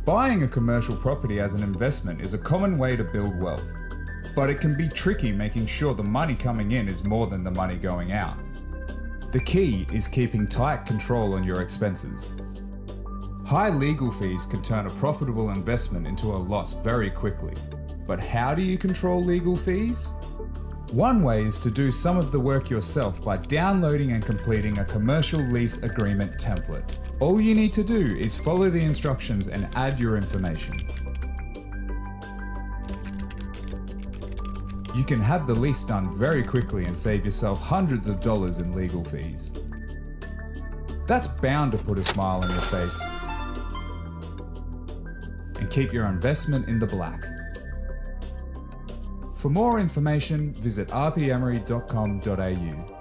Buying a commercial property as an investment is a common way to build wealth, but it can be tricky making sure the money coming in is more than the money going out. The key is keeping tight control on your expenses. High legal fees can turn a profitable investment into a loss very quickly. But how do you control legal fees? One way is to do some of the work yourself by downloading and completing a commercial lease agreement template. All you need to do is follow the instructions and add your information. You can have the lease done very quickly and save yourself hundreds of dollars in legal fees. That's bound to put a smile on your face and keep your investment in the black. For more information, visit rpemery.com.au.